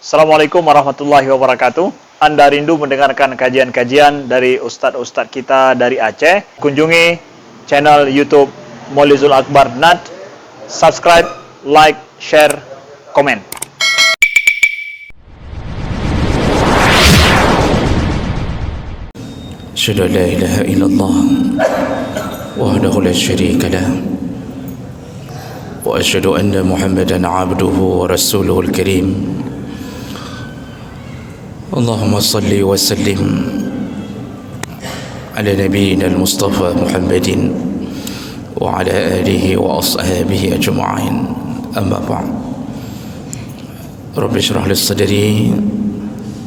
Assalamualaikum warahmatullahi wabarakatuh. Anda rindu mendengarkan kajian-kajian dari ustadz-ustadz kita dari Aceh? Kunjungi channel YouTube Maulizul Akbar NAD. Subscribe, like, share, komen. Asyhadu an la ilaha illallah wahdahu la syarika lah wa asyhadu anna Muhammadan abduhu wa rasuluhul karim. Allahumma salli wa sallim ala nabiyyina al-Mustafa Muhammadin wa ala alihi wa ashabihi ajma'in. Amma ba'd. Rabbi shrah li sadri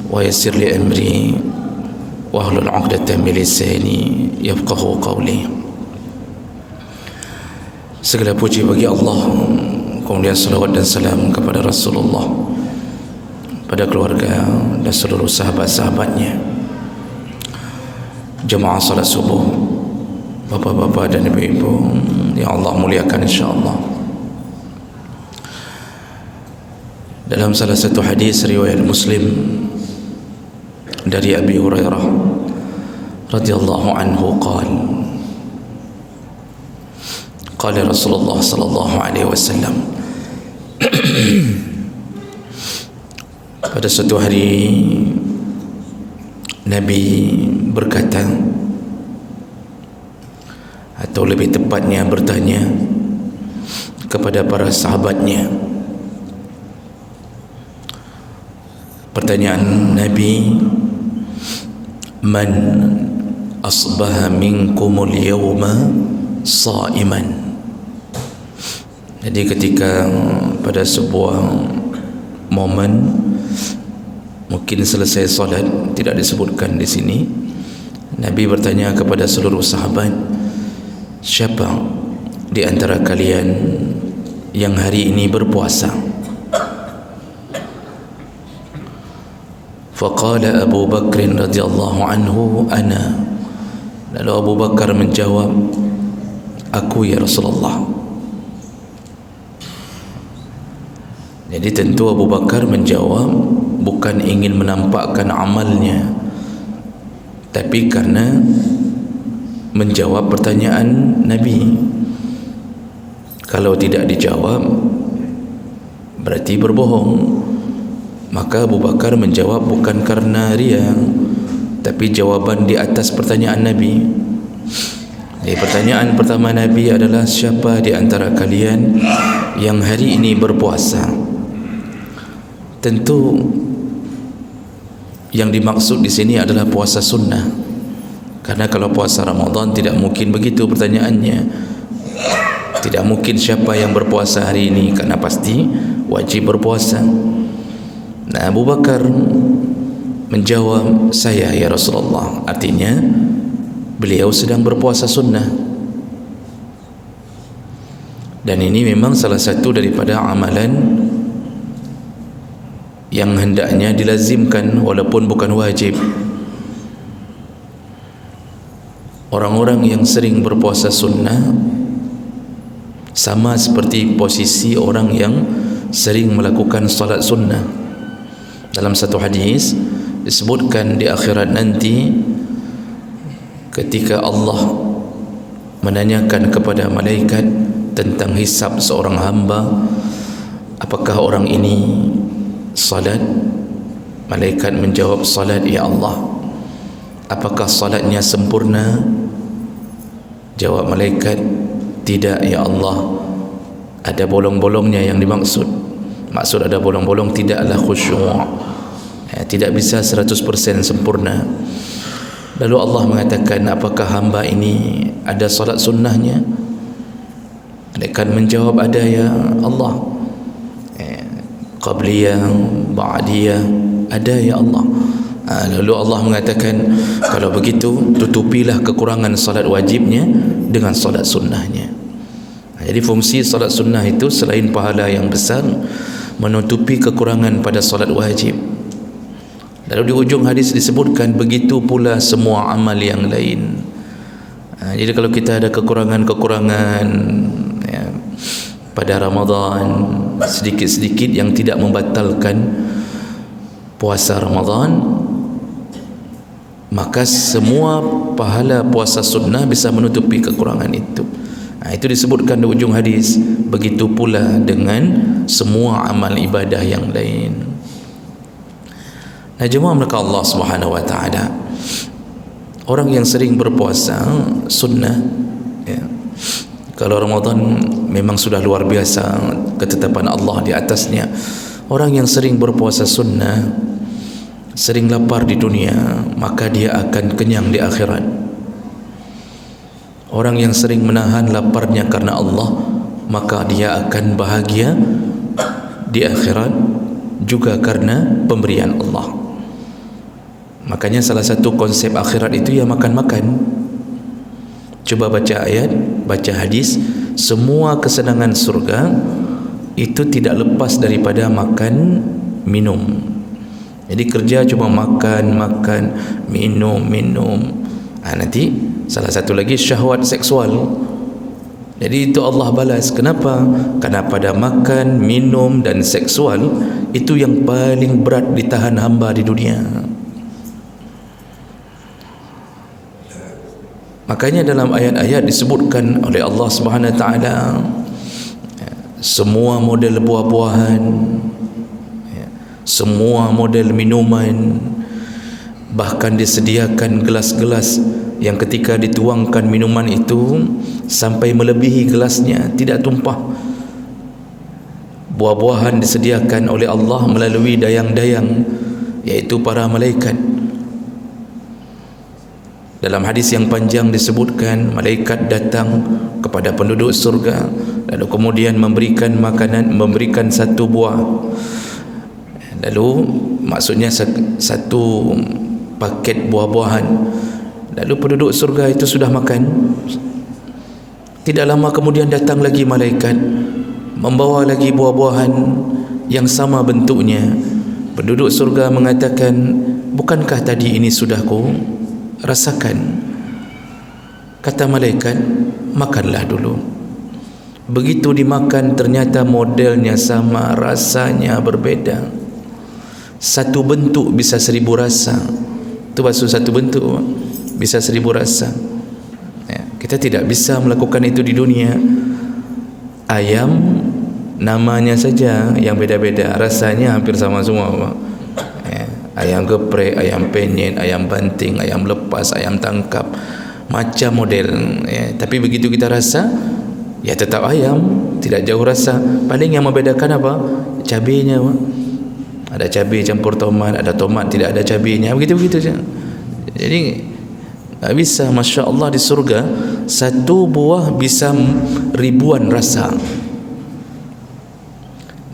wa yassir li amri wahlul 'uqdatam min lisani yafqahu qawli. Segala puji bagi Allah, kemudian salawat dan salam kepada Rasulullah, pada keluarga dan seluruh sahabat-sahabatnya. Jemaah salat subuh, bapak-bapak dan ibu-ibu yang Allah muliakan insyaallah. Dalam salah satu hadis riwayat Muslim dari Abi Hurairah radhiyallahu anhu qala Rasulullah sallallahu alaihi wasallam, pada suatu hari Nabi berkata, atau lebih tepatnya bertanya kepada para sahabatnya. Pertanyaan Nabi, man asbaha minkumul yawma sa'iman. Jadi ketika pada sebuah momen, mungkin selesai solat, tidak disebutkan di sini, Nabi bertanya kepada seluruh sahabat, siapa di antara kalian yang hari ini berpuasa? Faqala Abu Bakr radhiyallahu anhu, ana. Lalu Abu Bakar menjawab, aku ya Rasulullah. Jadi tentu Abu Bakar menjawab bukan ingin menampakkan amalnya, tapi karena menjawab pertanyaan Nabi. Kalau tidak dijawab berarti berbohong. Maka Abu Bakar menjawab bukan karena riya, tapi jawaban di atas pertanyaan Nabi. Jadi pertanyaan pertama Nabi adalah, siapa di antara kalian yang hari ini berpuasa? Tentu yang dimaksud di sini adalah puasa sunnah. Karena kalau puasa Ramadan tidak mungkin begitu pertanyaannya. Tidak mungkin siapa yang berpuasa hari ini, karena pasti wajib berpuasa. Nah, Abu Bakar menjawab, saya ya Rasulullah. Artinya beliau sedang berpuasa sunnah. Dan ini memang salah satu daripada amalan yang hendaknya dilazimkan walaupun bukan wajib. Orang-orang yang sering berpuasa sunnah sama seperti posisi orang yang sering melakukan salat sunnah. Dalam satu hadis disebutkan di akhirat nanti, ketika Allah menanyakan kepada malaikat tentang hisab seorang hamba, apakah orang ini salat? Malaikat menjawab, salat ya Allah. Apakah salatnya sempurna? Jawab malaikat, tidak ya Allah, ada bolong-bolongnya yang dimaksud. Maksud ada bolong-bolong, tidaklah khusyuk, tidak bisa 100% sempurna. Lalu Allah mengatakan, apakah hamba ini ada salat sunnahnya? Malaikat menjawab, ada ya Allah. Qabliyah, ba'diyah, ada ya Allah. Lalu Allah mengatakan, kalau begitu tutupilah kekurangan salat wajibnya dengan salat sunnahnya. Jadi fungsi salat sunnah itu selain pahala yang besar, menutupi kekurangan pada salat wajib. Lalu di ujung hadis disebutkan, begitu pula semua amal yang lain. Jadi kalau kita ada kekurangan-kekurangan ya, pada Ramadan sedikit-sedikit yang tidak membatalkan puasa Ramadan, maka semua pahala puasa sunnah bisa menutupi kekurangan itu. Itu disebutkan di ujung hadis. Begitu pula dengan semua amal ibadah yang lain. Nah, jemaah mereka Allah Subhanahu wa taala, orang yang sering berpuasa sunnah, ya, kalau Ramadan memang sudah luar biasa ketetapan Allah di atasnya. Orang yang sering berpuasa sunnah, sering lapar di dunia, maka dia akan kenyang di akhirat. Orang yang sering menahan laparnya karena Allah, maka dia akan bahagia di akhirat juga karena pemberian Allah. Makanya salah satu konsep akhirat itu ya makan-makan. Coba baca ayat, baca hadis, semua kesenangan surga itu tidak lepas daripada makan, minum. Jadi kerja cuma makan, minum. Nanti salah satu lagi syahwat seksual. Jadi itu Allah balas. Kenapa? Karena pada makan, minum dan seksual itu yang paling berat ditahan hamba di dunia. Makanya dalam ayat-ayat disebutkan oleh Allah Subhanahu wa taala semua model buah-buahan, semua model minuman, bahkan disediakan gelas-gelas yang ketika dituangkan minuman itu sampai melebihi gelasnya, tidak tumpah. Buah-buahan disediakan oleh Allah melalui dayang-dayang, yaitu para malaikat. Dalam hadis yang panjang disebutkan malaikat datang kepada penduduk surga, lalu kemudian memberikan makanan, memberikan satu buah. Lalu maksudnya satu paket buah-buahan. Lalu penduduk surga itu sudah makan. Tidak lama kemudian datang lagi malaikat membawa lagi buah-buahan yang sama bentuknya. Penduduk surga mengatakan, bukankah tadi ini sudah ku rasakan? Kata malaikat, makanlah dulu. Begitu dimakan ternyata modelnya sama, rasanya berbeda. Satu bentuk bisa 1000 rasa. Itu maksud satu bentuk bisa 1000 rasa. Ya, kita tidak bisa melakukan itu di dunia. Ayam namanya saja yang beda-beda, rasanya hampir sama semua. Ya, ayam geprek, ayam penyet, ayam banting, ayam lepas, ayam tangkap, macam model. Ya, tapi begitu kita rasa, ya tetap ayam, tidak jauh rasa. Paling yang membedakan apa? Cabenya. Ada cabai campur tomat, ada tomat tidak ada cabainya, begitu-begitu saja. Jadi tak bisa, Masya Allah, di surga satu buah bisa ribuan rasa.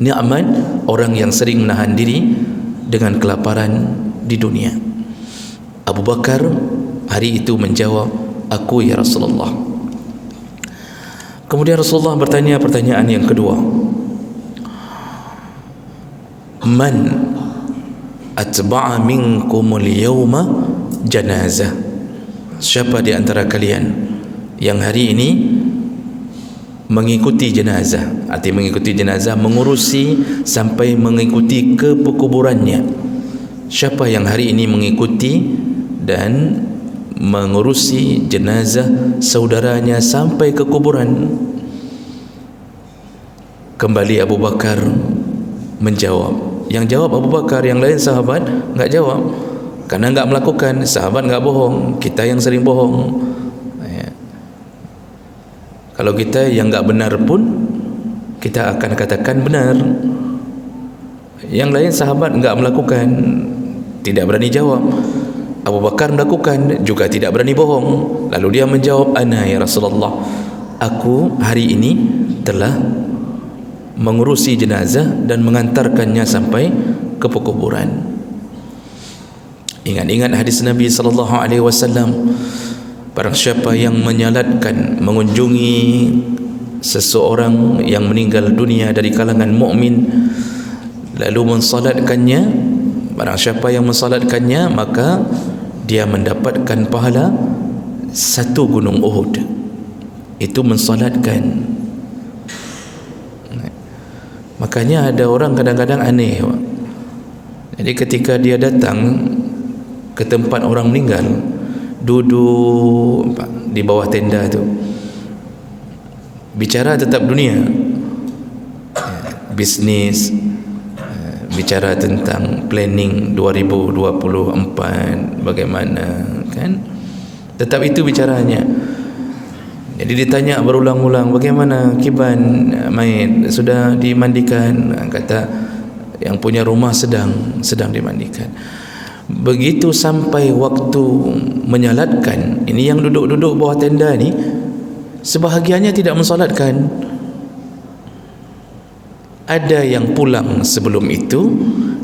Nikmat orang yang sering menahan diri dengan kelaparan di dunia. Abu Bakar hari itu menjawab, aku ya Rasulullah. Kemudian Rasulullah bertanya pertanyaan yang kedua, man atba'a minkumul yawma janazah? Siapa di antara kalian yang hari ini mengikuti jenazah? Artinya mengikuti jenazah, mengurusi sampai mengikuti ke pekuburannya. Siapa yang hari ini mengikuti dan mengurusi jenazah saudaranya sampai ke kuburan? Kembali Abu Bakar menjawab. Yang jawab Abu Bakar, yang lain sahabat enggak jawab. Karena enggak melakukan. Sahabat enggak bohong, kita yang sering bohong. Ya. Kalau kita yang enggak benar pun kita akan katakan benar. Yang lain sahabat enggak melakukan, tidak berani jawab. Abu Bakar melakukan, juga tidak berani bohong. Lalu dia menjawab, ana ya Rasulullah, aku hari ini telah mengurusi jenazah dan mengantarkannya sampai ke pekuburan. Ingat-ingat hadis Nabi SAW, barang siapa yang menyalatkan, mengunjungi seseorang yang meninggal dunia dari kalangan mukmin, lalu mensalatkannya, barang siapa yang mensalatkannya, maka dia mendapatkan pahala 1 gunung Uhud. Itu mensalatkan. Makanya ada orang kadang-kadang aneh. Jadi ketika dia datang ke tempat orang meninggal, duduk di bawah tenda tu, bicara tetap dunia, bisnis, bicara tentang planning 2024 bagaimana, kan, tetap itu bicaranya. Jadi ditanya berulang-ulang, bagaimana Kiban Maid, sudah dimandikan? Kata yang punya rumah sedang dimandikan. Begitu sampai waktu menyalatkan, ini yang duduk-duduk bawah tenda ni sebahagiannya tidak mensolatkan. Ada yang pulang sebelum itu,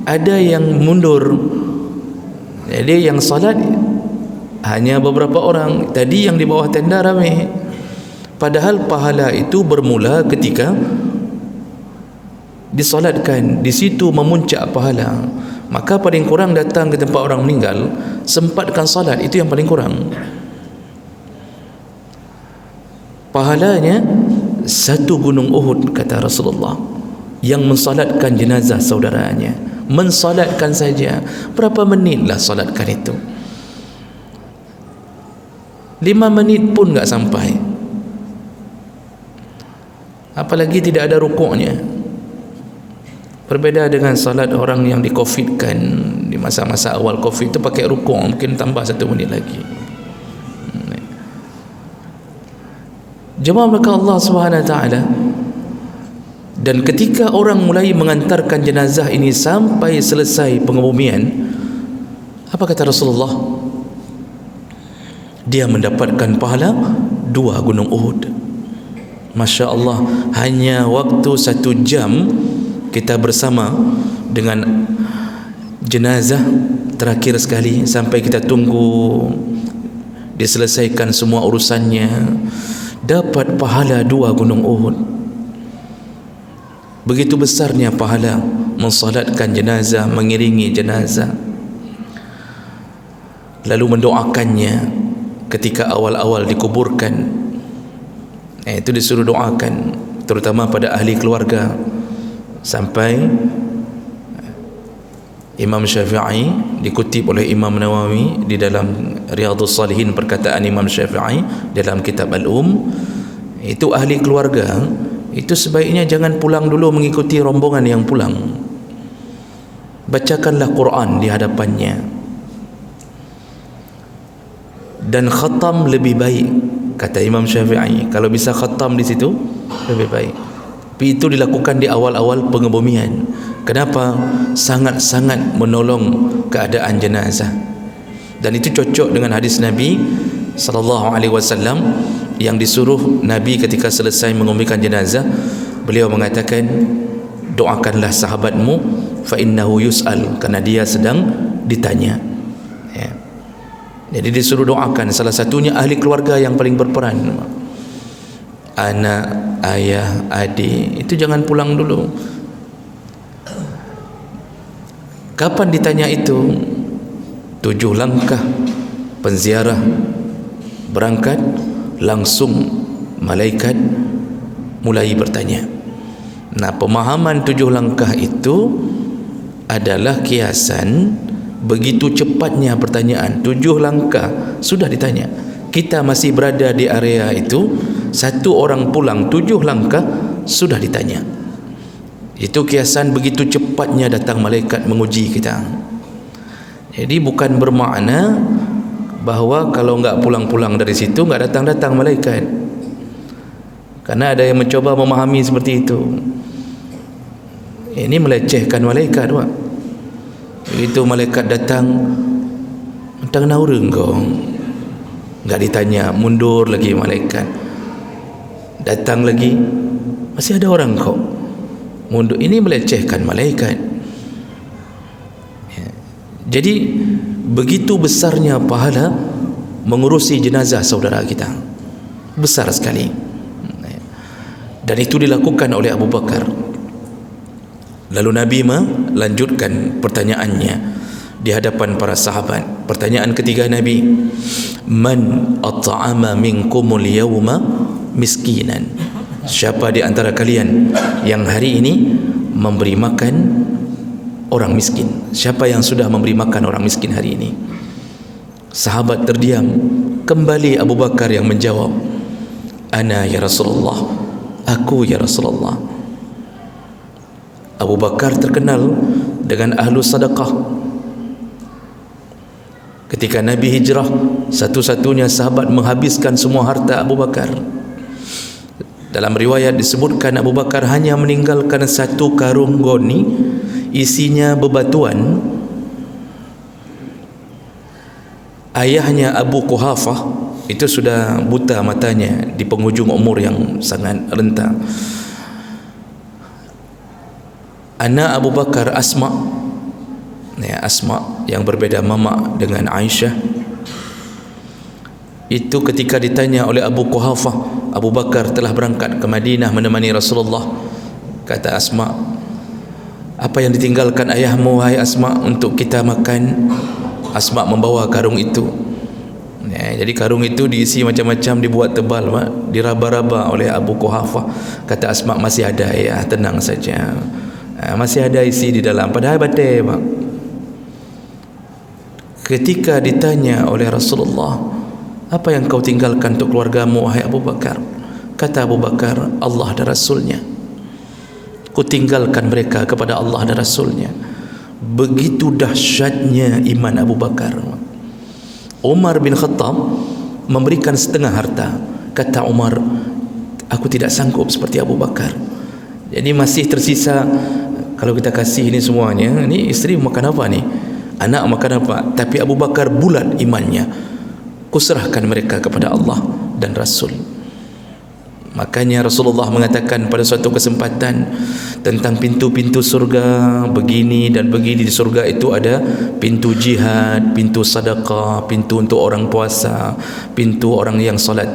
ada yang mundur. Jadi yang solat hanya beberapa orang. Tadi yang di bawah tenda ramai. Padahal pahala itu bermula ketika disolatkan. Di situ memuncak pahala. Maka paling kurang datang ke tempat orang meninggal, sempatkan solat, itu yang paling kurang. Pahalanya 1 gunung Uhud, kata Rasulullah, yang mensolatkan jenazah saudaranya. Mensolatkan saja, berapa menitlah solatkan itu, 5 menit pun enggak sampai. Apalagi tidak ada rukuknya. Berbeza dengan salat orang yang di-covidkan di masa-masa awal covid itu pakai rukuk, mungkin tambah 1 menit lagi. Jemaah maka Allah Subhanahu wa taala, dan ketika orang mulai mengantarkan jenazah ini sampai selesai pengebumian, apa kata Rasulullah? Dia mendapatkan pahala 2 gunung Uhud. Masya Allah, hanya waktu 1 jam kita bersama dengan jenazah terakhir sekali, sampai kita tunggu diselesaikan semua urusannya, dapat pahala 2 gunung Uhud. Begitu besarnya pahala mensolatkan jenazah, mengiringi jenazah, lalu mendoakannya ketika awal-awal dikuburkan. Itu disuruh doakan, terutama pada ahli keluarga. Sampai Imam Syafi'i dikutip oleh Imam Nawawi di dalam Riyadhus Salihin, perkataan Imam Syafi'i dalam kitab Al-Um, itu ahli keluarga itu sebaiknya jangan pulang dulu mengikuti rombongan yang pulang. Bacakanlah Quran di hadapannya, dan khatam lebih baik, kata Imam Syafi'i. Kalau bisa khatam di situ lebih baik. Tapi itu dilakukan di awal-awal pengebumian. Kenapa? Sangat-sangat menolong keadaan jenazah. Dan itu cocok dengan hadis Nabi sallallahu alaihi wasallam yang disuruh Nabi ketika selesai mengumikan jenazah, beliau mengatakan, doakanlah sahabatmu fa innahu yus'al, karena dia sedang ditanya. Ya. Jadi disuruh doakan, salah satunya ahli keluarga yang paling berperan. Anak, ayah, adik, itu jangan pulang dulu. Kapan ditanya itu? 7 langkah penziarah berangkat, langsung malaikat mulai bertanya. Nah, pemahaman 7 langkah itu adalah kiasan begitu cepatnya pertanyaan. 7 langkah sudah ditanya. Kita masih berada di area itu, 1 orang pulang 7 langkah sudah ditanya. Itu kiasan begitu cepatnya datang malaikat menguji kita. Jadi bukan bermakna bahawa kalau enggak pulang-pulang dari situ enggak datang-datang malaikat. Karena ada yang mencoba memahami seperti itu. Ini melecehkan malaikat, Pak. Begitu malaikat datang, "Tang naura engkau?" Enggak ditanya, mundur lagi malaikat. Datang lagi, "Masih ada orang kau?" Mundur. Ini melecehkan malaikat. Ya. Jadi begitu besarnya pahala mengurusi jenazah saudara kita. Besar sekali. Dan itu dilakukan oleh Abu Bakar. Lalu Nabi melanjutkan pertanyaannya di hadapan para sahabat. Pertanyaan ketiga Nabi, "Man at'ama minkumul yawma miskinan?" Siapa di antara kalian yang hari ini memberi makan orang miskin. Siapa yang sudah memberi makan orang miskin hari ini? Sahabat terdiam. Kembali Abu Bakar yang menjawab, ana ya Rasulullah, aku ya Rasulullah. Abu Bakar terkenal dengan ahlu sedekah. Ketika Nabi hijrah, satu-satunya sahabat menghabiskan semua harta Abu Bakar. Dalam riwayat disebutkan Abu Bakar hanya meninggalkan satu karung goni, isinya bebatuan. Ayahnya Abu Quhafah itu sudah buta matanya di penghujung umur yang sangat renta. Anak Abu Bakar Asma, Asma yang berbeda mama dengan Aisyah, itu ketika ditanya oleh Abu Quhafah, Abu Bakar telah berangkat ke Madinah menemani Rasulullah. Kata Asma, apa yang ditinggalkan ayahmu wahai Asma untuk kita makan? Asma membawa karung itu. Jadi karung itu diisi macam-macam, dibuat tebal, diraba-raba oleh Abu Quhafah. Kata Asma, masih ada ya, tenang saja, masih ada isi di dalam. Padahal batai, Pak. Ketika ditanya oleh Rasulullah, apa yang kau tinggalkan untuk keluargamu wahai Abu Bakar? Kata Abu Bakar, Allah dan Rasulnya. Ku tinggalkan mereka kepada Allah dan Rasulnya. Begitu dahsyatnya iman Abu Bakar. Umar bin Khattab memberikan setengah harta. Kata Umar, aku tidak sanggup seperti Abu Bakar. Jadi masih tersisa. Kalau kita kasih ini semuanya, ini isteri makan apa nih, anak makan apa? Tapi Abu Bakar bulat imannya. Kuserahkan mereka kepada Allah dan Rasul. Makanya Rasulullah mengatakan pada suatu kesempatan tentang pintu-pintu surga, begini dan begini. Di surga itu ada pintu jihad, pintu sedekah, pintu untuk orang puasa, pintu orang yang solat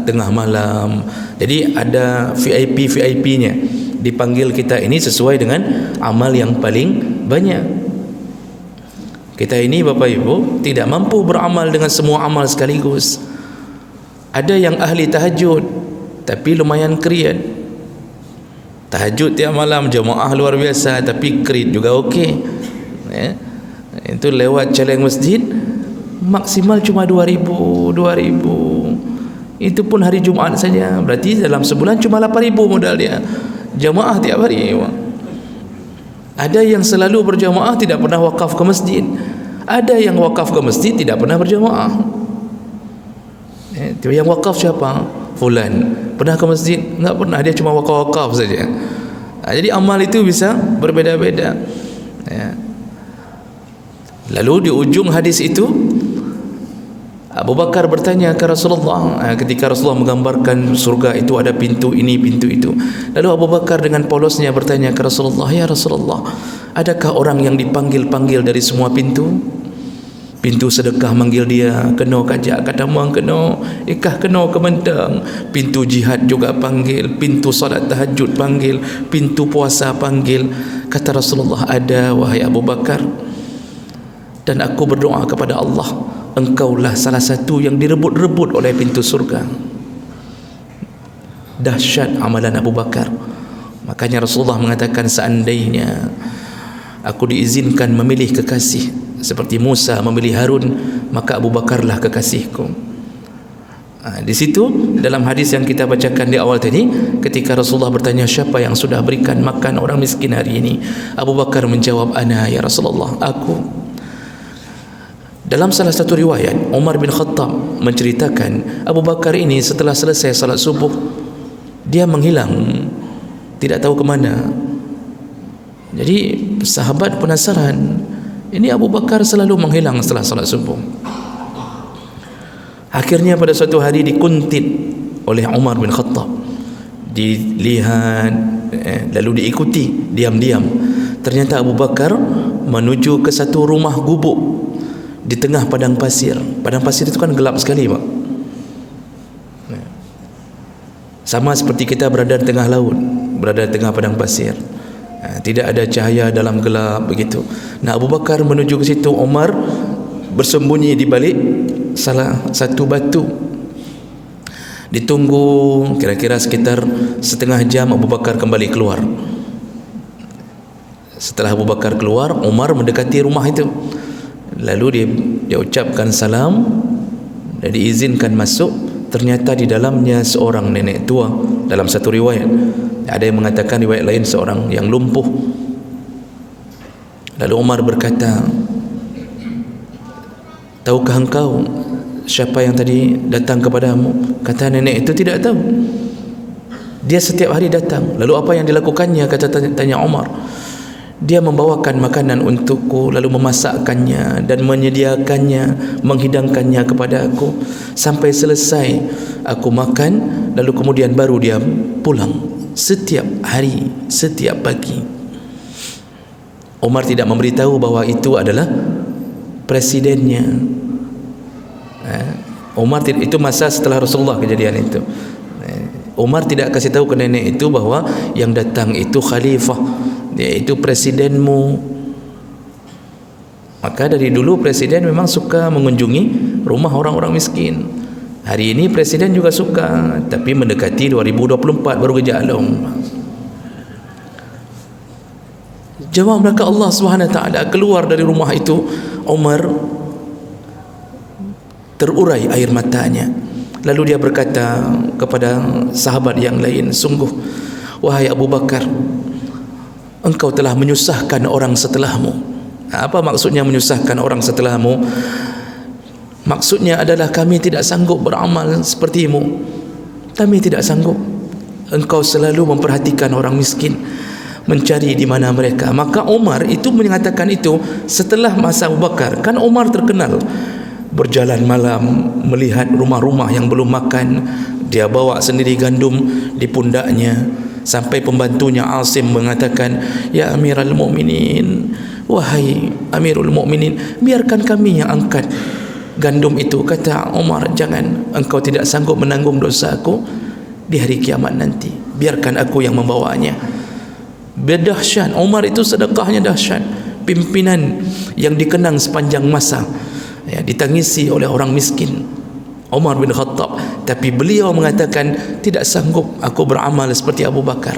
tengah malam. Jadi ada VIP-nya. Dipanggil kita ini sesuai dengan amal yang paling banyak. Kita ini Bapak Ibu tidak mampu beramal dengan semua amal sekaligus. Ada yang ahli tahajud tapi lumayan kriat. Tahajud tiap malam, jemaah luar biasa, tapi krit juga okey. Itu lewat celeng masjid maksimal cuma 2,000. Itu pun hari Jumaat saja. Berarti dalam sebulan cuma 8,000 modal dia. Jemaah tiap hari. Ada yang selalu berjamaah tidak pernah wakaf ke masjid. Ada yang wakaf ke masjid tidak pernah berjamaah. Yang wakaf siapa? Fulan. Pernah ke masjid? Enggak pernah, dia cuma wakaf-wakaf saja. Jadi amal itu bisa berbeza-beza. Lalu di ujung hadis itu Abu Bakar bertanya ke Rasulullah, ketika Rasulullah menggambarkan surga itu ada pintu ini, pintu itu. Lalu Abu Bakar dengan polosnya bertanya ke Rasulullah, ya Rasulullah, adakah orang yang dipanggil-panggil dari semua pintu? Pintu sedekah manggil dia, kena kajak kata muang kena, ikah kena kementang. Pintu jihad juga panggil, pintu salat tahajud panggil, pintu puasa panggil. Kata Rasulullah, ada wahai Abu Bakar. Dan aku berdoa kepada Allah, engkaulah salah satu yang direbut-rebut oleh pintu surga. Dahsyat amalan Abu Bakar. Makanya Rasulullah mengatakan, seandainya aku diizinkan memilih kekasih seperti Musa memilih Harun, maka Abu Bakarlah kekasihku. Di situ dalam hadis yang kita bacakan di awal tadi, ketika Rasulullah bertanya siapa yang sudah berikan makan orang miskin hari ini, Abu Bakar menjawab, ana ya Rasulullah, aku. Dalam salah satu riwayat, Umar bin Khattab menceritakan Abu Bakar ini setelah selesai salat subuh, dia menghilang, tidak tahu ke mana. Jadi sahabat penasaran, ini Abu Bakar selalu menghilang setelah salat subuh. Akhirnya pada suatu hari dikuntit oleh Umar bin Khattab, dilihat, lalu diikuti diam-diam. Ternyata Abu Bakar menuju ke satu rumah gubuk di tengah padang pasir. Padang pasir itu kan gelap sekali, Pak. Sama seperti kita berada di tengah laut, berada di tengah padang pasir. Tidak ada cahaya dalam gelap begitu. Nah, Abu Bakar menuju ke situ, Umar bersembunyi di balik salah satu batu. Ditunggu kira-kira sekitar setengah jam, Abu Bakar kembali keluar. Setelah Abu Bakar keluar, Umar mendekati rumah itu. Lalu dia ucapkan salam dan diizinkan masuk. Ternyata di dalamnya seorang nenek tua. Dalam satu riwayat, ada yang mengatakan riwayat lain seorang yang lumpuh. Lalu Umar berkata, tahukah engkau siapa yang tadi datang kepadamu? Kata nenek itu, tidak tahu. Dia setiap hari datang. Lalu apa yang dilakukannya? Tanya Umar. Dia membawakan makanan untukku, lalu memasakkannya dan menyediakannya, menghidangkannya kepada aku sampai selesai aku makan, lalu kemudian baru dia pulang. Setiap hari, setiap pagi. Umar tidak memberitahu bahwa itu adalah presidennya. Umar itu masa setelah Rasulullah kejadian itu. Umar tidak kasih tahu ke nenek itu bahwa yang datang itu khalifah, dia itu presidenmu. Maka dari dulu presiden memang suka mengunjungi rumah orang-orang miskin. Hari ini presiden juga suka, tapi mendekati 2024 baru kejalong. Jawab mereka Allah Subhanahu wa taala. Keluar dari rumah itu, Umar terurai air matanya. Lalu dia berkata kepada sahabat yang lain, sungguh wahai Abu Bakar, engkau telah menyusahkan orang setelahmu. Apa maksudnya menyusahkan orang setelahmu? Maksudnya adalah kami tidak sanggup beramal sepertimu. Kami tidak sanggup. Engkau selalu memperhatikan orang miskin, mencari di mana mereka. Maka Umar itu mengatakan itu setelah masa Abu Bakar. Kan Umar terkenal berjalan malam melihat rumah-rumah yang belum makan. Dia bawa sendiri gandum di pundaknya, sampai pembantunya Asim mengatakan, ya Amirul Mukminin, wahai Amirul Mukminin, biarkan kami yang angkat gandum itu. Kata Umar, jangan, engkau tidak sanggup menanggung dosa aku di hari kiamat nanti, biarkan aku yang membawanya. Berdahsyat Umar itu, sedekahnya dahsyat. Pimpinan yang dikenang sepanjang masa, ya, ditangisi oleh orang miskin, Umar bin Khattab. Tapi beliau mengatakan, tidak sanggup aku beramal seperti Abu Bakar.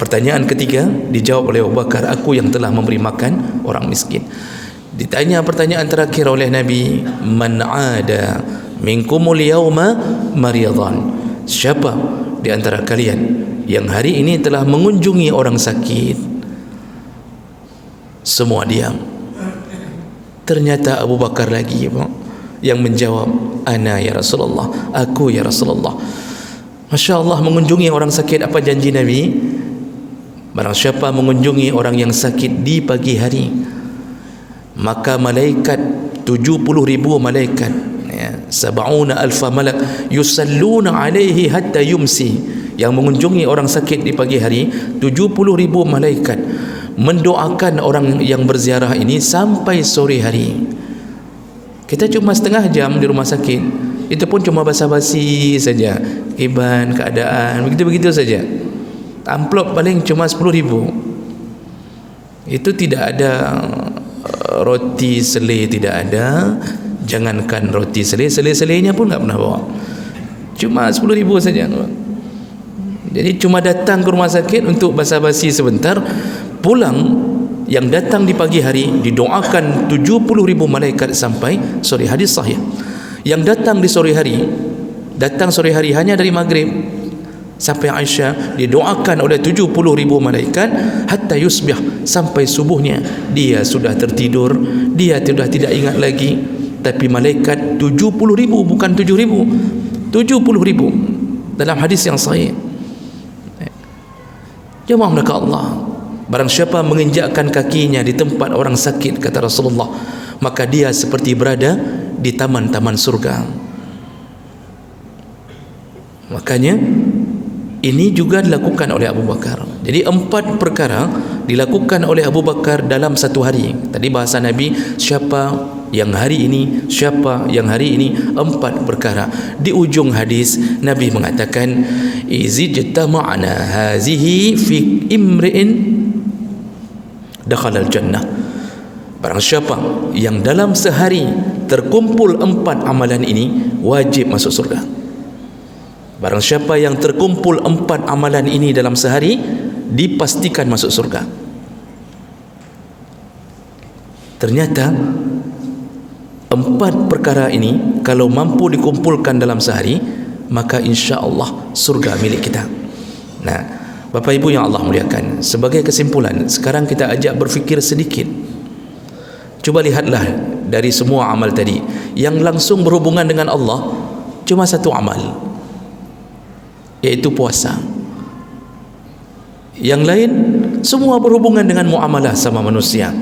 Pertanyaan ketiga dijawab oleh Abu Bakar, aku yang telah memberi makan orang miskin. Ditanya pertanyaan terakhir oleh Nabi, man ada minkumul yawma maridan, siapa di antara kalian yang hari ini telah mengunjungi orang sakit? Semua diam. Ternyata Abu Bakar lagi yang menjawab, ana ya Rasulullah, aku ya Rasulullah. Masya Allah, mengunjungi orang sakit. Apa janji Nabi? Barang siapa mengunjungi orang yang sakit di pagi hari, maka malaikat 70,000 malaikat, ya, 70,000 malak yusalluna alaihi hatta yumsi. Yang mengunjungi orang sakit di pagi hari, 70,000 malaikat mendoakan orang yang berziarah ini sampai sore hari. Kita cuma setengah jam di rumah sakit, itu pun cuma basa-basi saja, iban, keadaan, begitu-begitu saja. Amplop paling cuma 10,000. Itu tidak ada roti selai, tidak ada. Jangankan roti selai, selai-selainya pun tak pernah bawa. Cuma 10,000 saja. Jadi cuma datang ke rumah sakit untuk basa-basi sebentar, pulang. Yang datang di pagi hari didoakan 70,000 malaikat sampai sore. Hadis sahih. Yang datang di sore hari, datang sore hari hanya dari maghrib sampai Aisyah, didoakan oleh 70,000 malaikat hatta yusbih, sampai subuhnya dia sudah tertidur, dia sudah tidak ingat lagi. Tapi malaikat 70,000, bukan 7,000, 70,000 dalam hadis yang sahih. Jemaah mereka Allah, barang siapa menginjakkan kakinya di tempat orang sakit, kata Rasulullah, maka dia seperti berada di taman-taman surga. Makanya ini juga dilakukan oleh Abu Bakar. Jadi 4 perkara dilakukan oleh Abu Bakar dalam satu hari. Tadi bahasa Nabi, siapa yang hari ini, siapa yang hari ini, 4 perkara. Di ujung hadis Nabi mengatakan, izijtama'na hazihi fi imri'in dakhalal jannah. Barang siapa yang dalam sehari terkumpul 4 amalan ini, wajib masuk surga. Barang siapa yang terkumpul 4 amalan ini dalam sehari, dipastikan masuk surga. Ternyata 4 perkara ini kalau mampu dikumpulkan dalam sehari, maka insya-Allah surga milik kita. Nah, Bapak Ibu yang Allah muliakan, sebagai kesimpulan, sekarang kita ajak berfikir sedikit. Coba lihatlah dari semua amal tadi, yang langsung berhubungan dengan Allah cuma satu amal, yaitu puasa. Yang lain semua berhubungan dengan muamalah sama manusia,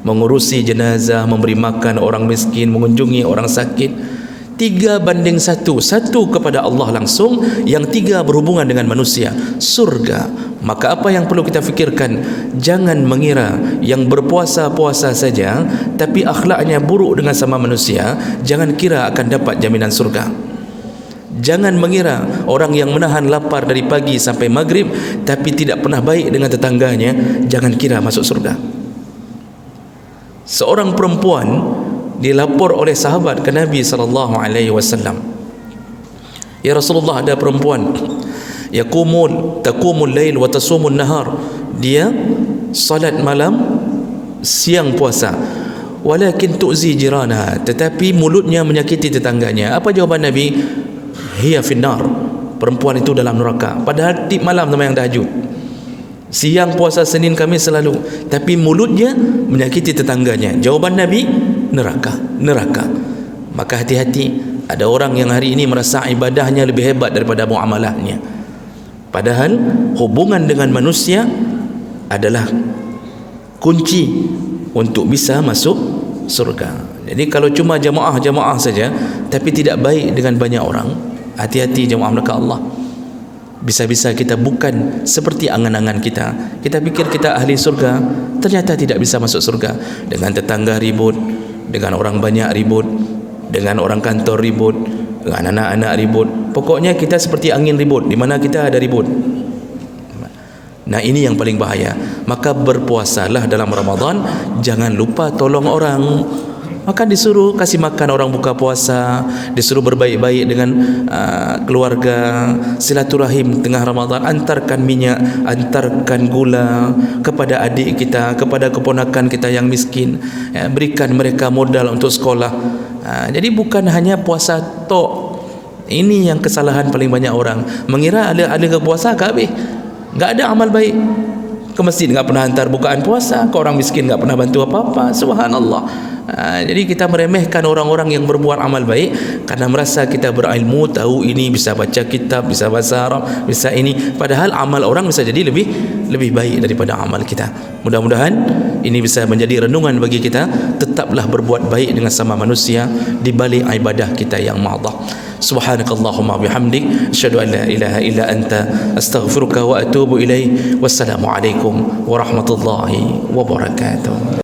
mengurusi jenazah, memberi makan orang miskin, mengunjungi orang sakit. 3:1, satu kepada Allah langsung, yang 3 berhubungan dengan manusia, surga. Maka apa yang perlu kita fikirkan, jangan mengira yang berpuasa-puasa saja tapi akhlaknya buruk dengan sama manusia, jangan kira akan dapat jaminan surga. Jangan mengira orang yang menahan lapar dari pagi sampai maghrib tapi tidak pernah baik dengan tetangganya, jangan kira masuk surga. Seorang perempuan dilapor oleh sahabat ke Nabi SAW, ya Rasulullah, ada perempuan taqumul lail wa tasumul nahar, dia salat malam, siang puasa, walakin tu'zi jiranaha, tetapi mulutnya menyakiti tetangganya. Apa jawaban Nabi? Hiya finnar, perempuan itu dalam neraka. Padahal tip malam sama yang tahajud, siang puasa Senin Khamis selalu, tapi mulutnya menyakiti tetangganya. Jawaban Nabi, neraka. Maka hati-hati, ada orang yang hari ini merasa ibadahnya lebih hebat daripada muamalahnya, padahal hubungan dengan manusia adalah kunci untuk bisa masuk surga. Jadi kalau cuma jamaah saja tapi tidak baik dengan banyak orang, hati-hati jamaah mereka Allah. Bisa-bisa kita bukan seperti angan-angan kita. Kita pikir kita ahli surga, ternyata tidak bisa masuk surga. Dengan tetangga ribut, dengan orang banyak ribut, dengan orang kantor ribut, dengan anak-anak ribut. Pokoknya kita seperti angin ribut, di mana kita ada ribut. Nah, ini yang paling bahaya. Maka berpuasalah dalam Ramadan, jangan lupa tolong orang. Maka disuruh kasih makan orang buka puasa, disuruh berbaik-baik dengan keluarga, silaturahim tengah Ramadan, antarkan minyak, antarkan gula kepada adik kita, kepada keponakan kita yang miskin, ya, berikan mereka modal untuk sekolah. Jadi bukan hanya puasa tok. Ini yang kesalahan paling banyak orang, mengira ada ke puasa ke habis, enggak ada amal baik. Ke masjid enggak pernah hantar bukaan puasa, ke orang miskin enggak pernah bantu apa-apa. Subhanallah. Jadi kita meremehkan orang-orang yang berbuat amal baik karena merasa kita berilmu, tahu ini, bisa baca kitab, bisa bahasa Arab, bisa ini, padahal amal orang bisa jadi lebih baik daripada amal kita. Mudah-mudahan ini bisa menjadi renungan bagi kita, tetaplah berbuat baik dengan sama manusia di balik ibadah kita yang ma'adhah. Subhanakallahumma bihamdik, asyhadu an la ilaha illa anta, astaghfiruka wa atubu ilaik. Wassalamu alaikum warahmatullahi wabarakatuh.